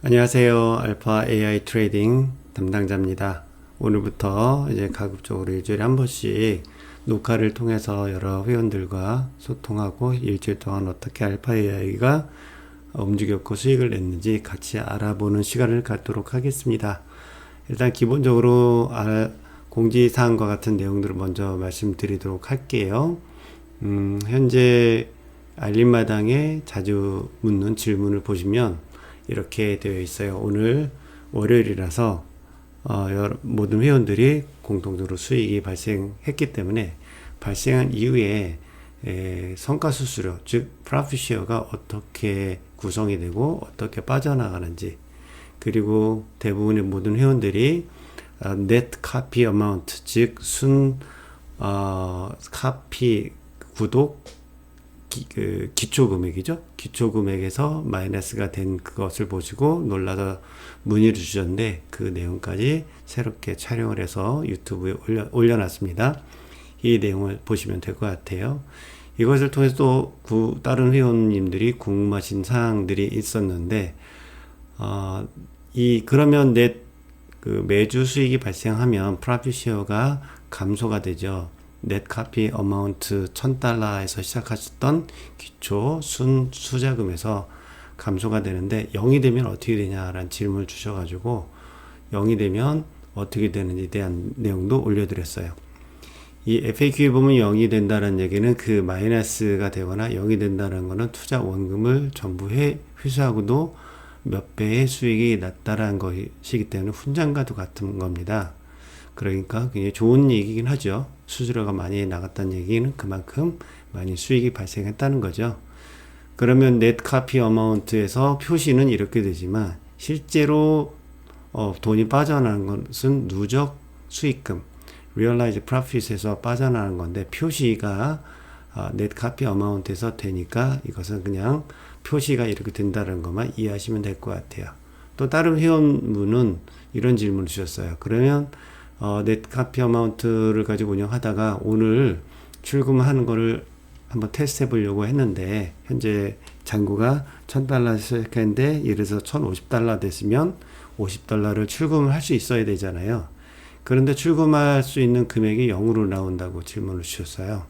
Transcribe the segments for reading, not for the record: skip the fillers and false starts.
안녕하세요. 알파 AI 트레이딩 담당자입니다. 오늘부터 이제 가급적으로 일주일에 한 번씩 녹화를 통해서 여러 회원들과 소통하고 일주일 동안 어떻게 알파 AI가 움직였고 수익을 냈는지 같이 알아보는 시간을 갖도록 하겠습니다. 일단 기본적으로 공지사항과 같은 내용들을 먼저 말씀드리도록 할게요. 현재 알림마당에 자주 묻는 질문을 보시면 이렇게 되어 있어요. 오늘 월요일이라서 모든 회원들이 공통적으로 수익이 발생했기 때문에 발생한 이후에 성과수수료, 즉 프로핏쉐어가 어떻게 구성이 되고 어떻게 빠져나가는지, 그리고 대부분의 모든 회원들이 net copy amount, 즉 카피 구독 기초 금액이죠. 기초 금액에서 마이너스가 된 그것을 보시고 놀라서 문의를 주셨는데 그 내용까지 새롭게 촬영을 해서 유튜브에 올려놨습니다. 이 내용을 보시면 될 것 같아요. 이것을 통해서 또 다른 회원님들이 궁금하신 사항들이 있었는데 그러면 매주 수익이 발생하면 프로핏 쉐어가 감소가 되죠. 넷 카피 어마운트 $1000에서 시작하셨던 기초 수자금에서 감소가 되는데 0이 되면 어떻게 되냐라는 질문을 주셔가지고 0이 되면 어떻게 되는지에 대한 내용도 올려드렸어요. 이 FAQ에 보면 0이 된다는 얘기는 그 마이너스가 되거나 0이 된다는 것은 투자 원금을 전부 회수하고도 몇 배의 수익이 났다라는 것이기 때문에 훈장과도 같은 겁니다. 그러니까 굉장히 좋은 얘기긴 하죠. 수수료가 많이 나갔다는 얘기는 그만큼 많이 수익이 발생했다는 거죠. 그러면 넷 카피 어마운트에서 표시는 이렇게 되지만 실제로 돈이 빠져나가는 것은 누적 수익금, realized profit에서 빠져나가는 건데 표시가 넷 카피 어마운트에서 되니까 이것은 그냥 표시가 이렇게 된다는 것만 이해하시면 될 것 같아요. 또 다른 회원분은 이런 질문을 주셨어요. 그러면 넷 카피 어마운트를 가지고 운영하다가 오늘 출금하는 거를 한번 테스트 해보려고 했는데 현재 잔고가 $1000에서 시작했는데 예를 들어서 $1050 됐으면 $50를 출금을 할 수 있어야 되잖아요. 그런데 출금할 수 있는 금액이 0으로 나온다고 질문을 주셨어요.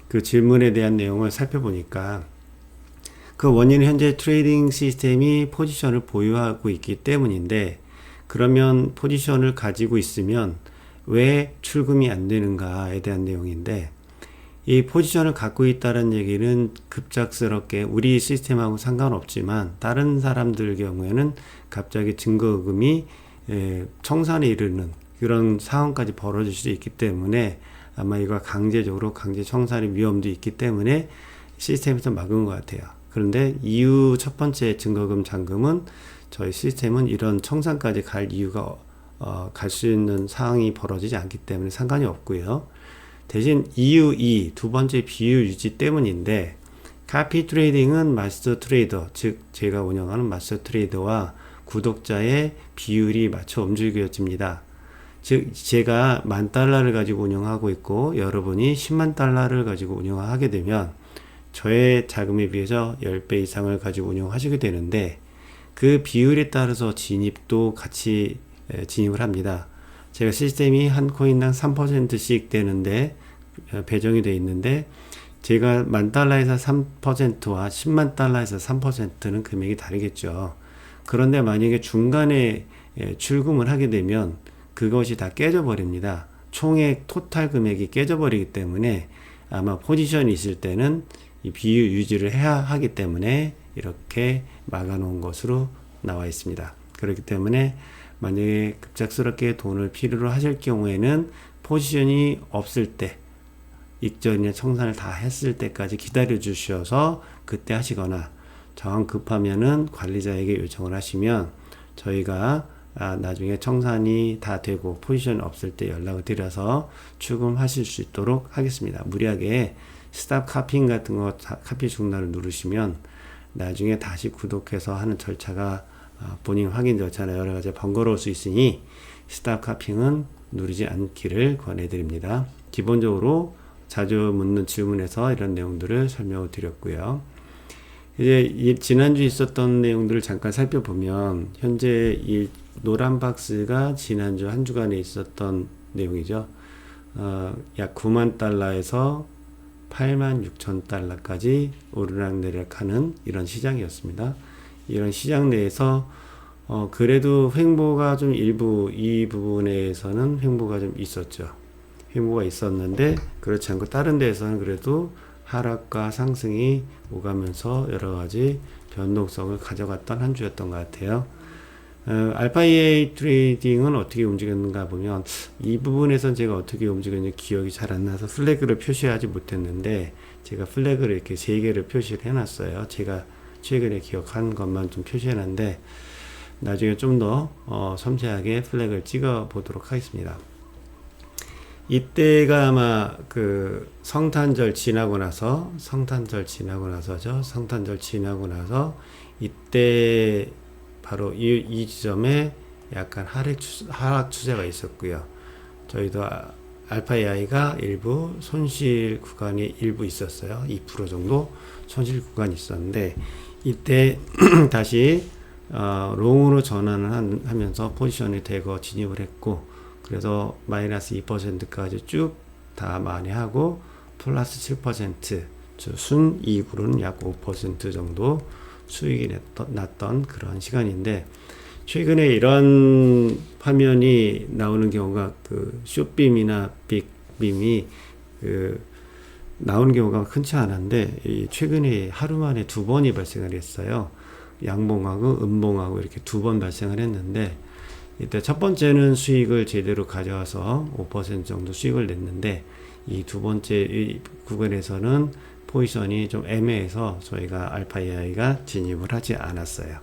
그 질문에 대한 내용을 살펴보니까 그 원인은 현재 트레이딩 시스템이 포지션을 보유하고 있기 때문인데 그러면 포지션을 가지고 있으면 왜 출금이 안 되는가에 대한 내용인데 이 포지션을 갖고 있다는 얘기는 급작스럽게 우리 시스템하고 상관없지만 다른 사람들 경우에는 갑자기 증거금이 청산에 이르는 그런 상황까지 벌어질 수 있기 때문에 아마 이거 강제적으로 강제 청산의 위험도 있기 때문에 시스템에서 막은 것 같아요. 그런데 이후 첫 번째 증거금 잔금은 저희 시스템은 이런 청산까지 갈 이유가 갈 수 있는 상황이 벌어지지 않기 때문에 상관이 없고요. 대신 이유 2, 두 번째 비율 유지 때문인데 카피 트레이딩은 마스터 트레이더, 즉 제가 운영하는 마스터 트레이더와 구독자의 비율이 맞춰 움직여집니다. 즉 제가 $10,000를 가지고 운영하고 있고 여러분이 $100,000를 가지고 운영하게 되면 저의 자금에 비해서 10배 이상을 가지고 운영하시게 되는데 그 비율에 따라서 진입도 같이 진입을 합니다. 제가 시스템이 한 코인당 3%씩 되는데 배정이 되어 있는데 제가 $10,000에서 3%와 $100,000에서 3%는 금액이 다르겠죠. 그런데 만약에 중간에 출금을 하게 되면 그것이 다 깨져버립니다. 총액 토탈 금액이 깨져버리기 때문에 아마 포지션이 있을 때는 이 비율 유지를 해야 하기 때문에 이렇게 막아놓은 것으로 나와 있습니다. 그렇기 때문에 만약에 급작스럽게 돈을 필요로 하실 경우에는 포지션이 없을 때 익절이나 청산을 다 했을 때까지 기다려 주셔서 그때 하시거나 정황 급하면은 관리자에게 요청을 하시면 저희가 나중에 청산이 다 되고 포지션이 없을 때 연락을 드려서 출금하실 수 있도록 하겠습니다. 무리하게 스탑 카피잉 같은 거 카피 중단을 누르시면 나중에 다시 구독해서 하는 절차가 본인 확인 절차나 여러 가지 번거로울 수 있으니 스탑 카피잉은 누르지 않기를 권해드립니다. 기본적으로 자주 묻는 질문에서 이런 내용들을 설명을 드렸고요. 이제 지난주 있었던 내용들을 잠깐 살펴보면 현재 이 노란 박스가 지난주 한 주간에 있었던 내용이죠. 약 9만 달러에서 8만 6천 달러까지 오르락내리락하는 이런 시장이었습니다. 이런 시장 내에서 그래도 횡보가 좀 일부 이 부분에서는 횡보가 좀 있었죠. 횡보가 있었는데 그렇지 않고 다른 데에서는 그래도 하락과 상승이 오가면서 여러 가지 변동성을 가져갔던 한 주였던 것 같아요. 알파 EA 트레이딩은 어떻게 움직였는가 보면 이 부분에선 제가 어떻게 움직였는지 기억이 잘 안 나서 플래그를 표시하지 못했는데 제가 플래그를 이렇게 3개를 표시를 해놨어요. 제가 최근에 기억한 것만 좀 표시해놨는데 나중에 좀 더 섬세하게 플래그를 찍어 보도록 하겠습니다. 이때가 아마 그 성탄절 지나고 나서죠. 성탄절 지나고 나서 이때 바로 이 지점에 약간 하락 추세가 있었고요. 저희도 알파 AI가 일부 손실 구간이 일부 있었어요. 2% 정도 손실 구간이 있었는데 이때 다시 롱으로 전환을 하면서 포지션이 대거 진입을 했고 그래서 마이너스 2%까지 쭉 다 만회하고 플러스 7% 순이익으로는 약 5% 정도 수익이 났던 그런 시간인데 최근에 이런 화면이 나오는 경우가 그 숏빔이나 빅빔이 그 나오는 경우가 흔치 않은데 최근에 하루 만에 2번이 발생을 했어요. 양봉하고 음봉하고 이렇게 2번 발생을 했는데 이때 첫 번째는 수익을 제대로 가져와서 5% 정도 수익을 냈는데 이 두 번째 구간에서는 포지션이 좀 애매해서 저희가 알파 AI가 진입을 하지 않았어요.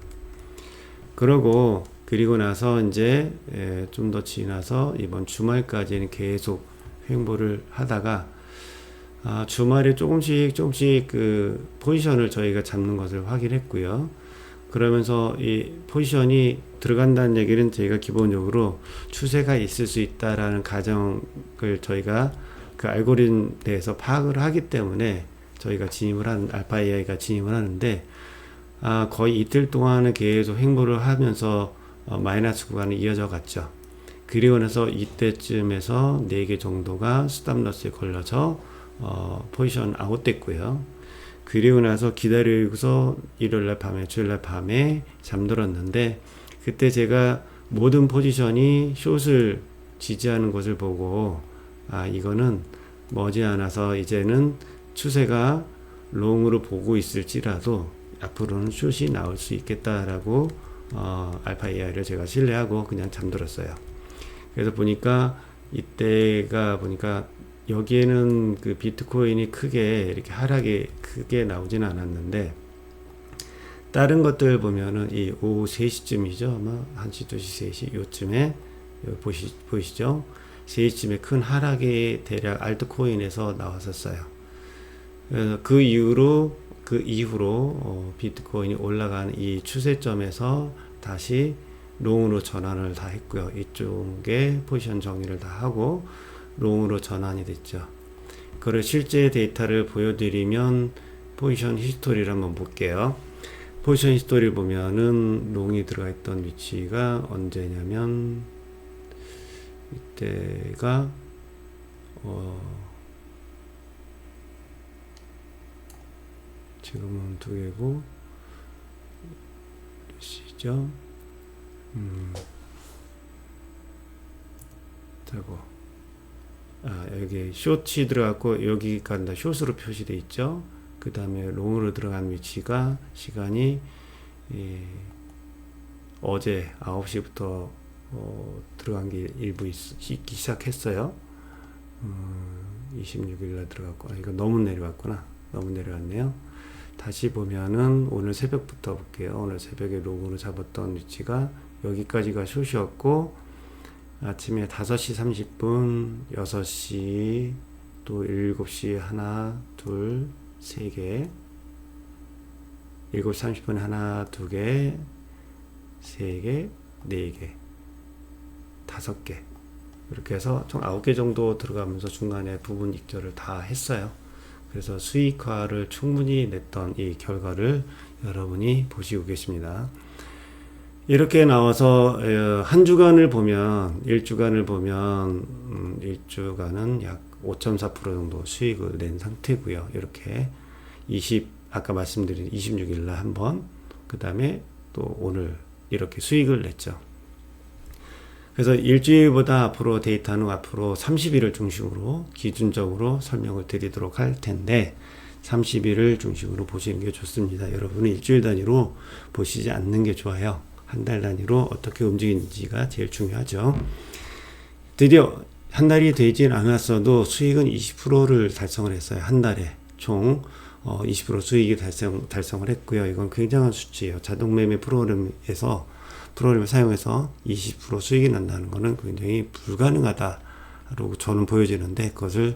그리고 나서 이제 좀 더 지나서 이번 주말까지는 계속 횡보를 하다가 주말에 조금씩 그 포지션을 저희가 잡는 것을 확인했고요. 그러면서 이 포지션이 들어간다는 얘기는 저희가 기본적으로 추세가 있을 수 있다라는 가정을 저희가 그 알고리즘 내에서 파악을 하기 때문에 저희가 알파 AI가 진입을 하는데 거의 이틀 동안은 계속 횡보를 하면서 마이너스 구간이 이어져 갔죠. 그리고 나서 이때쯤에서 4개 정도가 스탑러스에 걸려서 포지션 아웃됐고요. 그리고 나서 기다리고서 일요일날 밤에 주일날 밤에 잠들었는데 그때 제가 모든 포지션이 숏을 지지하는 것을 보고 이거는 머지않아서 이제는 추세가 롱으로 보고 있을지라도 앞으로는 숏이 나올 수 있겠다라고 알파 AI를 제가 신뢰하고 그냥 잠들었어요. 그래서 이때가 보니까 여기에는 그 비트코인이 크게 이렇게 하락이 크게 나오진 않았는데 다른 것들 보면은 이 오후 3시쯤이죠. 아마 1시, 2시, 3시 요쯤에 보이시죠? 3시쯤에 큰 하락이 대략 알트코인에서 나왔었어요. 그래서 그 이후로 비트코인이 올라간 이 추세점에서 다시 롱으로 전환을 다 했고요. 이쪽에 포지션 정리를 다 하고 롱으로 전환이 됐죠. 그걸 실제 데이터를 보여드리면 포지션 히스토리를 한번 볼게요. 포지션 히스토리를 보면은 롱이 들어가 있던 위치가 언제냐면 이때가 지금은 2개고 몇 시죠? 되고 여기 숏이 들어갔고 여기가 다 숏으로 표시되어 있죠. 그 다음에 롱으로 들어간 위치가 시간이 어제 9시부터 들어간 게 일부 있기 시작했어요. 26일날 들어갔고 이거 너무 내려왔구나. 너무 내려왔네요. 다시 보면은 오늘 새벽부터 볼게요. 오늘 새벽에 롱으로 잡았던 위치가 여기까지가 숏이었고 아침에 5시 30분, 6시, 또 7시 하나, 둘, 3개 7시 30분에 하나, 2개, 3개, 4개 5개 이렇게 해서 총 9개 정도 들어가면서 중간에 부분 익절을 다 했어요. 그래서 수익화를 충분히 냈던 이 결과를 여러분이 보시고 계십니다. 이렇게 나와서 한 주간을 보면 1주간은 약 5.4% 정도 수익을 낸 상태고요. 이렇게 아까 말씀드린 26일 날 한 번, 그 다음에 또 오늘 이렇게 수익을 냈죠. 그래서 일주일보다 앞으로 데이터는 앞으로 30일을 중심으로 기준적으로 설명을 드리도록 할 텐데 30일을 중심으로 보시는 게 좋습니다. 여러분은 일주일 단위로 보시지 않는 게 좋아요. 한 달 단위로 어떻게 움직이는지가 제일 중요하죠. 드디어 한 달이 되진 않았어도 수익은 20%를 달성을 했어요. 한 달에 총 20% 수익이 달성을 했고요. 이건 굉장한 수치예요. 자동 매매 프로그램을 사용해서 20% 수익이 난다는 것은 굉장히 불가능하다라고 저는 보여지는데 그것을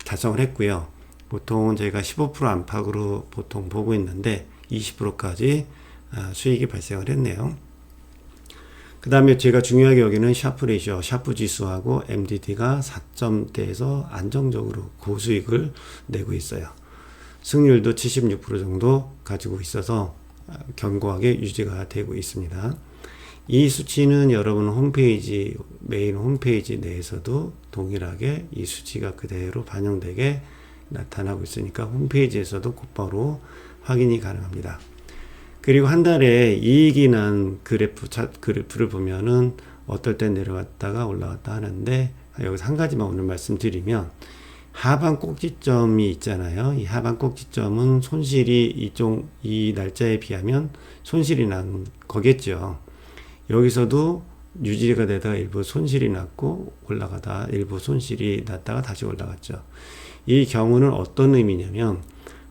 달성을 했고요. 보통은 저희가 15% 안팎으로 보통 보고 있는데 20%까지 수익이 발생을 했네요. 그 다음에 제가 중요하게 여기는 샤프 레이쇼, 샤프 지수하고 MDD가 4점대에서 안정적으로 고수익을 내고 있어요. 승률도 76% 정도 가지고 있어서 견고하게 유지가 되고 있습니다. 이 수치는 여러분 메인 홈페이지 내에서도 동일하게 이 수치가 그대로 반영되게 나타나고 있으니까 홈페이지에서도 곧바로 확인이 가능합니다. 그리고 한 달에 이익이 난 그래프를 보면은 어떨 땐 내려왔다가 올라왔다 하는데 여기서 한 가지만 오늘 말씀드리면 하반 꼭지점이 있잖아요. 이 하반 꼭지점은 손실이 이 날짜에 비하면 손실이 난 거겠죠. 여기서도 유지가 되다가 일부 손실이 났고 올라가다 일부 손실이 났다가 다시 올라갔죠. 이 경우는 어떤 의미냐면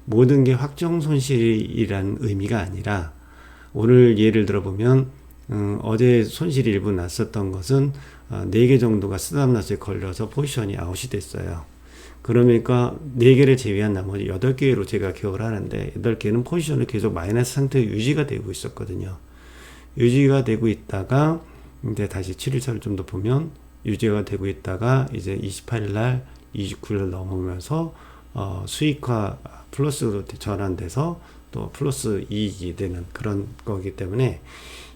모든 게 확정 손실이란 의미가 아니라 오늘 예를 들어보면 어제 손실이 일부 났었던 것은 4개 정도가 스탑라스에 걸려서 포지션이 아웃이 됐어요. 그러니까 4개를 제외한 나머지 8개로 제가 기억을 하는데 8개는 포지션을 계속 마이너스 상태에 유지가 되고 있었거든요. 유지가 되고 있다가 이제 다시 7일차를 좀 더 보면 유지가 되고 있다가 이제 28일 날 29일 넘으면서 수익화 플러스로 전환돼서 또 플러스 이익이 되는 그런 거기 때문에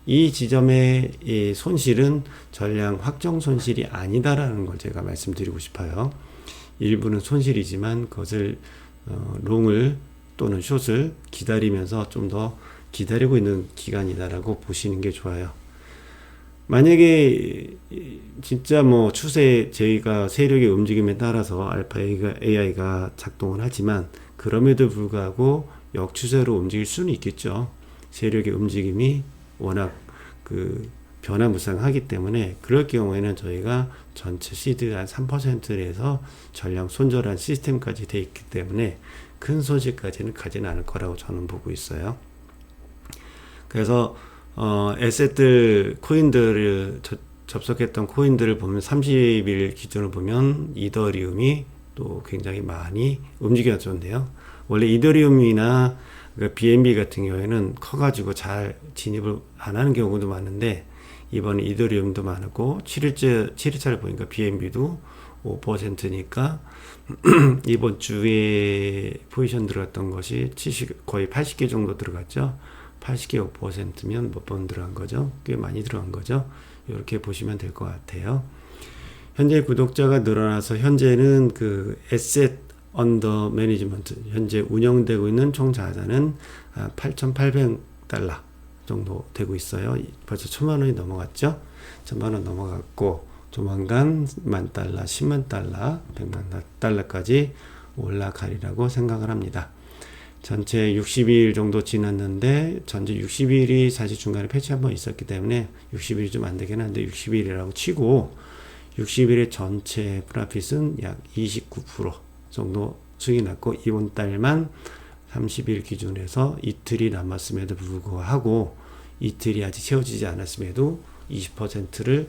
이 지점의 이 손실은 전량 확정 손실이 아니다라는 걸 제가 말씀드리고 싶어요. 일부는 손실이지만 그것을 롱을 또는 숏을 기다리면서 좀 더 기다리고 있는 기간이다라고 보시는 게 좋아요. 만약에 진짜 뭐 추세 저희가 세력의 움직임에 따라서 알파 AI가 작동을 하지만 그럼에도 불구하고 역추세로 움직일 수는 있겠죠. 세력의 움직임이 워낙 변화무쌍하기 때문에 그럴 경우에는 저희가 전체 시드 한 3%에서 전량 손절한 시스템까지 돼 있기 때문에 큰 손실까지는 가지는 않을 거라고 저는 보고 있어요. 그래서 에셋들 코인들을 접속했던 코인들을 보면 30일 기준으로 보면 이더리움이 또 굉장히 많이 움직여졌는데요. 원래 이더리움이나 BNB 같은 경우에는 커가지고 잘 진입을 안 하는 경우도 많은데 이번에 이더리움도 많고 7일차를 보니까 BNB도 5%니까 이번 주에 포지션 들어갔던 것이 거의 80개 정도 들어갔죠. 80개 5%면 몇 번 들어간 거죠? 꽤 많이 들어간 거죠? 이렇게 보시면 될 것 같아요. 현재 구독자가 늘어나서 현재는 에셋 언더 매니지먼트 현재 운영되고 있는 총 자산은 8,800달러 정도 되고 있어요. 벌써 1,000만 원이 넘어갔죠? 1,000만 원 넘어갔고 조만간 10,000 달러, 10만 달러, 100만 달러까지 올라가리라고 생각을 합니다. 전체 60일 정도 지났는데 전체 60일이 사실 중간에 패치 한번 있었기 때문에 60일이 좀 안 되긴 한데 60일이라고 치고 60일의 전체 프라핏은 약 29% 정도 수익이 났고 이번 달만 30일 기준에서 이틀이 남았음에도 불구하고 이틀이 아직 채워지지 않았음에도 20%를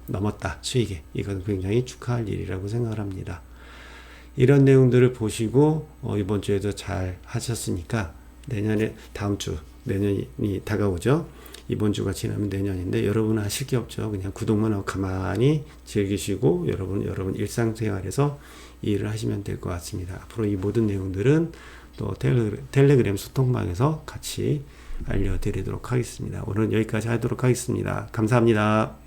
넘었다 수익이. 이건 굉장히 축하할 일이라고 생각을 합니다. 이런 내용들을 보시고 이번 주에도 잘 하셨으니까 내년에 내년이 다가오죠. 이번 주가 지나면 내년인데 여러분은 하실 게 없죠. 그냥 구독만 하고 가만히 즐기시고 여러분 일상생활에서 일을 하시면 될 것 같습니다. 앞으로 이 모든 내용들은 또 텔레그램 소통방에서 같이 알려드리도록 하겠습니다. 오늘은 여기까지 하도록 하겠습니다. 감사합니다.